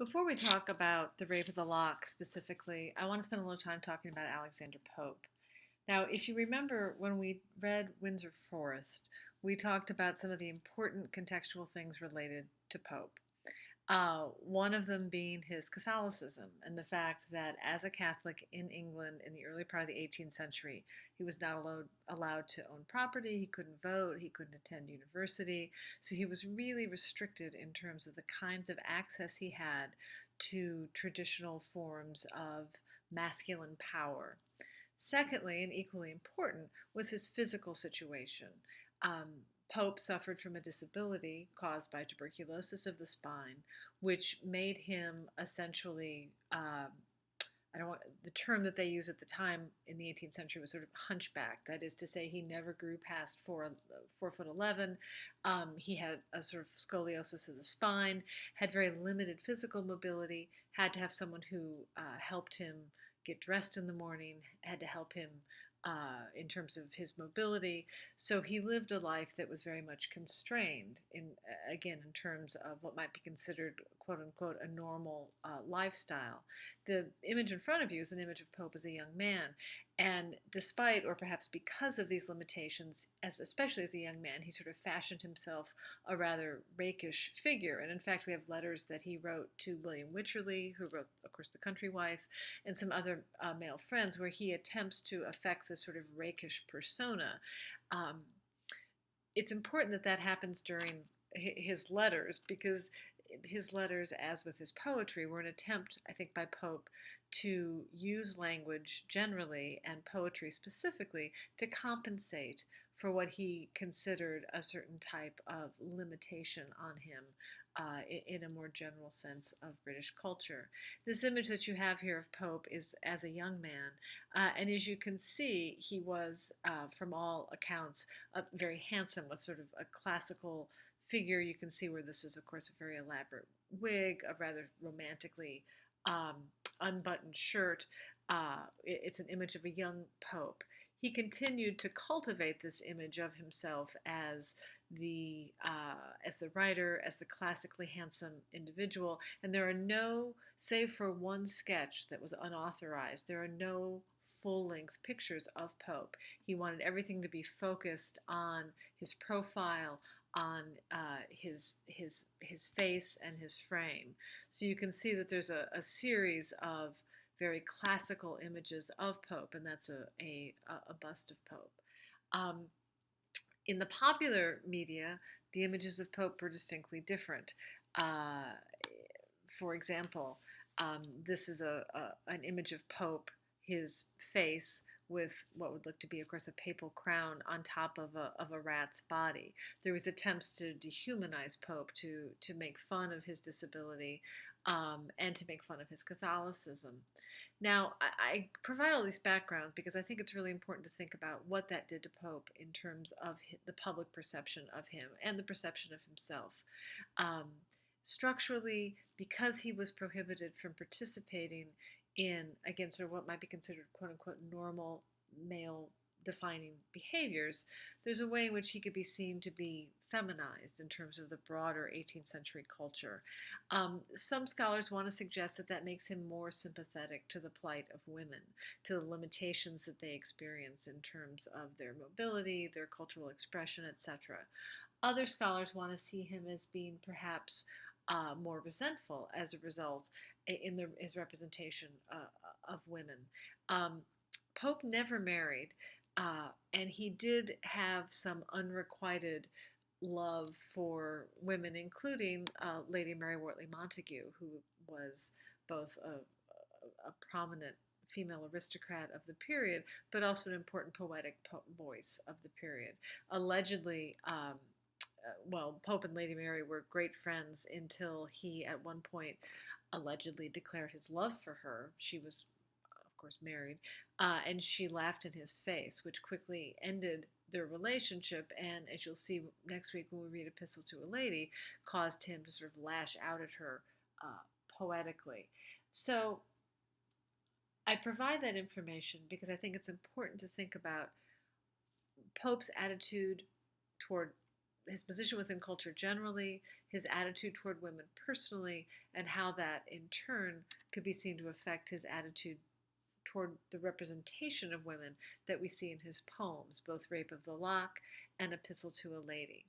Before we talk about the Rape of the Lock specifically, I want to spend a little time talking about Alexander Pope. Now, if you remember when we read Windsor Forest, we talked about some of the important contextual things related to Pope. One of them being his Catholicism and the fact that as a Catholic in England in the early part of the 18th century, he was not allowed to own property, he couldn't vote, he couldn't attend university. So he was really restricted in terms of the kinds of access he had to traditional forms of masculine power. Secondly, and equally important, was his physical situation. Um, Pope suffered from a disability caused by tuberculosis of the spine, which made him essentially, I don't want the term that they used at the time in the 18th century was sort of hunchback. That is to say, he never grew past 4 foot 11. He had a sort of scoliosis of the spine, had very limited physical mobility, had to have someone who helped him get dressed in the morning, had to help him in terms of his mobility. So he lived a life that was very much constrained in, again, in terms of what might be considered, quote unquote, a normal lifestyle. The image in front of you is an image of Pope as a young man. And despite, or perhaps because of these limitations, especially as a young man, he sort of fashioned himself a rather rakish figure. And in fact, we have letters that he wrote to William Wycherley, who wrote, of course, The Country Wife, and some other male friends, where he attempts to affect this sort of rakish persona. Um, it's important that that happens during his letters because his letters, as with his poetry, were an attempt, I think, by Pope to use language generally and poetry specifically to compensate for what he considered a certain type of limitation on him in a more general sense of British culture. This image that you have here of Pope is as a young man, and as you can see, he was, from all accounts, very handsome with sort of a classical figure. You can see where this is, of course, a very elaborate wig, a rather romantically um, unbuttoned shirt. It's an image of a young pope. He continued to cultivate this image of himself as the writer, as the classically handsome individual. And there are no, save for one sketch that was unauthorized, there are no full-length pictures of Pope. He wanted everything to be focused on his profile, on his face and his frame. So you can see that there's a series of very classical images of Pope, and that's a bust of Pope. Um, in the popular media, the images of Pope were distinctly different. Uh, for example, this is an image of Pope, his face with what would look to be, of course, a papal crown on top of a rat's body. There was attempts to dehumanize Pope, to make fun of his disability, and to make fun of his Catholicism. Now, I provide all these backgrounds because I think it's really important to think about what that did to Pope in terms of the public perception of him and the perception of himself. Um, Structurally, because he was prohibited from participating in, again, sort of what might be considered quote unquote normal male defining behaviors, there's a way in which he could be seen to be feminized in terms of the broader 18th century culture. Some scholars want to suggest that that makes him more sympathetic to the plight of women, to the limitations that they experience in terms of their mobility, their cultural expression, etc. Other scholars want to see him as being perhaps more resentful as a result in his representation of women. Um, Pope never married, and he did have some unrequited love for women, including Lady Mary Wortley Montagu, who was both a prominent female aristocrat of the period, but also an important poetic voice of the period. Allegedly, well, Pope and Lady Mary were great friends until he, at one point, allegedly declared his love for her. She was, of course, married, and she laughed in his face, which quickly ended their relationship. And as you'll see next week when we read Epistle to a Lady, caused him to sort of lash out at her poetically. So I provide that information because I think it's important to think about Pope's attitude toward his position within culture generally, his attitude toward women personally, and how that in turn could be seen to affect his attitude toward the representation of women that we see in his poems, both Rape of the Lock and Epistle to a Lady.